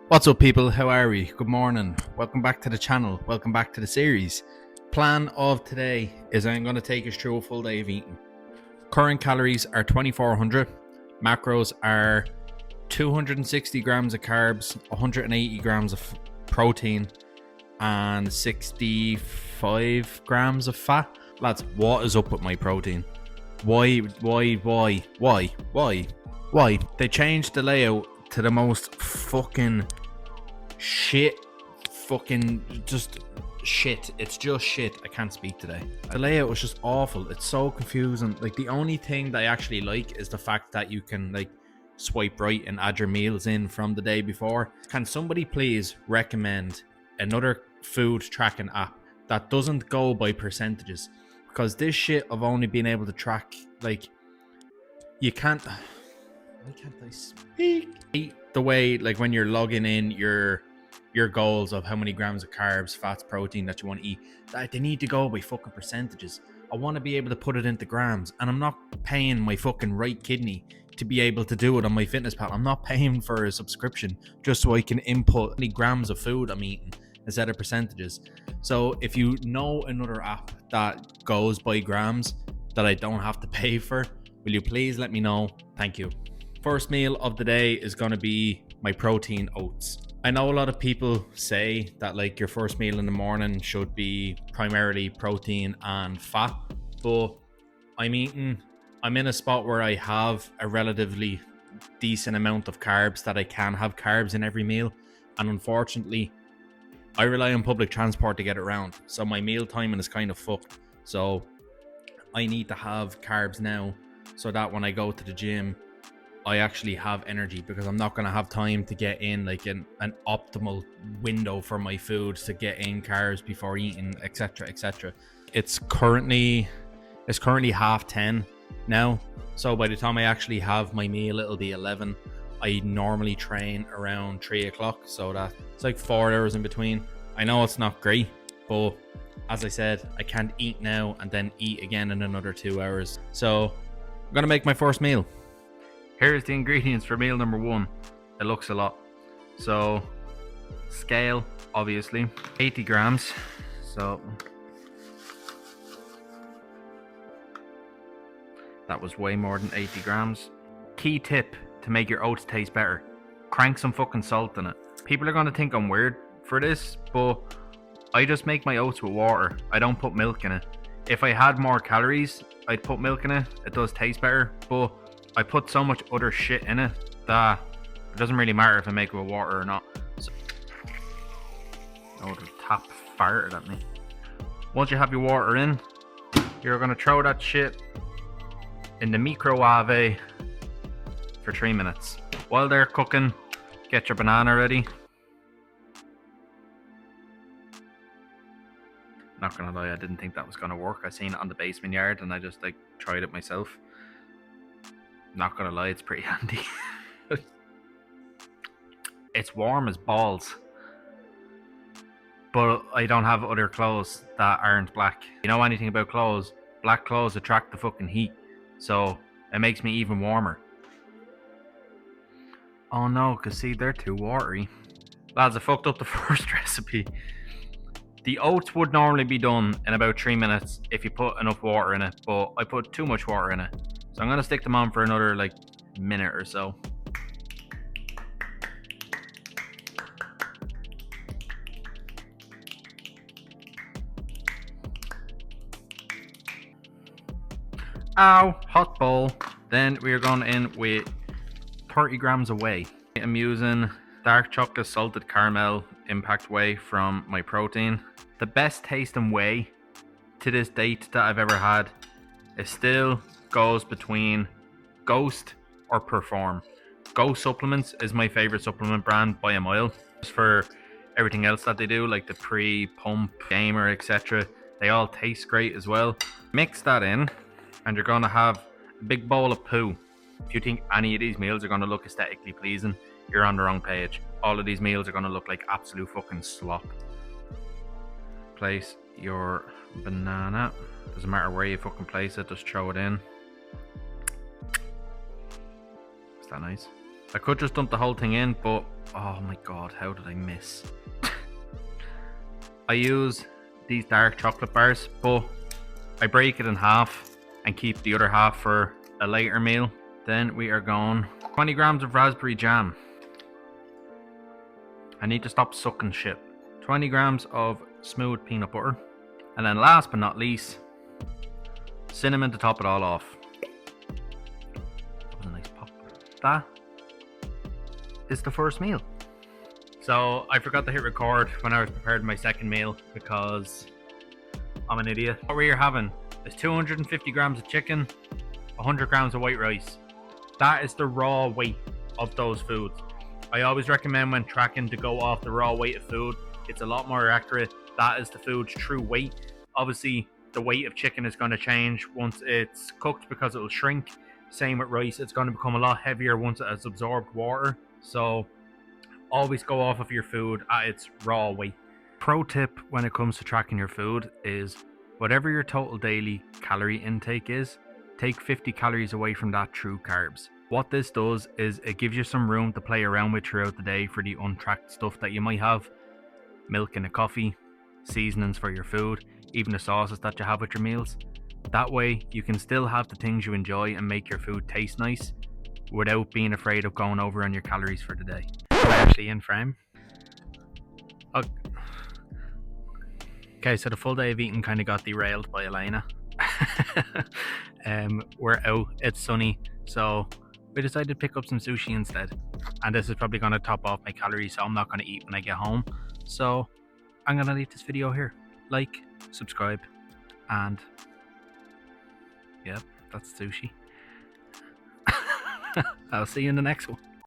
What's up, people? How are we? Good morning. Welcome back to the channel. Welcome back to the series. Plan of today is I'm going to take us through a full day of eating. Current calories are 2400. Macros are 260 grams of carbs, 180 grams of protein, and 65 grams of fat. Lads, what is up with my protein? Why? They changed the layout to the most fucking shit, just shit. It's just shit. I can't speak today. The layout was just awful. It's so confusing. Like, the only thing that I actually like is the fact that you can like swipe right and add your meals in from the day before. Can somebody please recommend another food tracking app that doesn't go by percentages? Because this shit of only being able to track, like, you can't. Why can't I speak? The way, like, when you're logging in your goals of how many grams of carbs, fats, protein that you want to eat, that they need to go by fucking percentages. I want to be able to put it into grams, and I'm not paying my fucking right kidney to be able to do it on MyFitnessPal. I'm not paying for a subscription just so I can input how many grams of food I'm eating instead of percentages. So if you know another app that goes by grams that I don't have to pay for, will you please let me know? Thank you. First meal of the day is going to be my protein oats. I know a lot of people say that, like, your first meal in the morning should be primarily protein and fat, but I'm in a spot where I have a relatively decent amount of carbs that I can have carbs in every meal, and unfortunately I rely on public transport to get around, so my meal timing is kind of fucked. So I need to have carbs now so that when I go to the gym I actually have energy, because I'm not going to have time to get in like an optimal window for my food to get in carbs before eating, etc. It's currently 10:30 now, so by the time I actually have my meal it'll be 11. I normally train around 3 o'clock, so that it's like 4 hours in between. I know it's not great, but as I said, I can't eat now and then eat again in another 2 hours. So I'm gonna make my first meal. Here's the ingredients for meal number one. It looks a lot. So, scale, obviously, 80 grams. So, that was way more than 80 grams. Key tip to make your oats taste better: crank some fucking salt in it. People are going to think I'm weird for this, but I just make my oats with water. I don't put milk in it. If I had more calories, I'd put milk in it. It does taste better, but I put so much other shit in it that it doesn't really matter if I make it with water or not. So, the tap farted at me. Once you have your water in, you're gonna throw that shit in the microwave for 3 minutes. While they're cooking, get your banana ready. Not gonna lie, I didn't think that was gonna work. I seen it on the basement yard and I just like tried it myself. Not gonna lie, it's pretty handy. It's warm as balls, but I don't have other clothes that aren't black. You know anything about clothes? Black clothes attract the fucking heat, so it makes me even warmer. Oh no, cause see, they're too watery. Lads, I fucked up the first recipe. The oats would normally be done in about 3 minutes if you put enough water in it, but I put too much water in it. So I'm going to stick them on for another like minute or so. Ow, hot bowl. Then we're going in with 30 grams of whey. I'm using dark chocolate salted caramel impact whey from my protein. The best tasting whey to this date that I've ever had. It still goes between Ghost or Perform. Ghost Supplements is my favorite supplement brand by a mile. Just for everything else that they do, like the pre-pump, gamer, etc. They all taste great as well. Mix that in and you're going to have a big bowl of poo. If you think any of these meals are going to look aesthetically pleasing, you're on the wrong page. All of these meals are going to look like absolute fucking slop. Place your banana. Doesn't matter where you fucking place it, just throw it in. Is that nice? I could just dump the whole thing in, but oh my god, how did I miss? I use these dark chocolate bars, but I break it in half and keep the other half for a later meal. Then we are going 20 grams of raspberry jam. I need to stop sucking shit. 20 grams of smooth peanut butter. And then last but not least, cinnamon to top it all off. That was a nice pop. That is the first meal. So I forgot to hit record when I was preparing my second meal because I'm an idiot. What we are having is 250 grams of chicken, 100 grams of white rice. That is the raw weight of those foods. I always recommend when tracking to go off the raw weight of food. It's a lot more accurate. That is the food's true weight. Obviously, the weight of chicken is going to change once it's cooked because it will shrink. Same with rice. It's going to become a lot heavier once it has absorbed water. So always go off of your food at its raw weight. Pro tip when it comes to tracking your food is whatever your total daily calorie intake is, take 50 calories away from that through carbs. What this does is it gives you some room to play around with throughout the day for the untracked stuff that you might have. Milk in a coffee, seasonings for your food, even the sauces that you have with your meals. That way you can still have the things you enjoy and make your food taste nice without being afraid of going over on your calories for the day. Am I actually in frame? Okay, so the full day of eating kind of got derailed by Elena. We're out, it's sunny, so we decided to pick up some sushi instead. And this is probably going to top off my calories, so I'm not going to eat when I get home. So I'm going to leave this video here. Like, subscribe, and yep, that's sushi. I'll see you in the next one.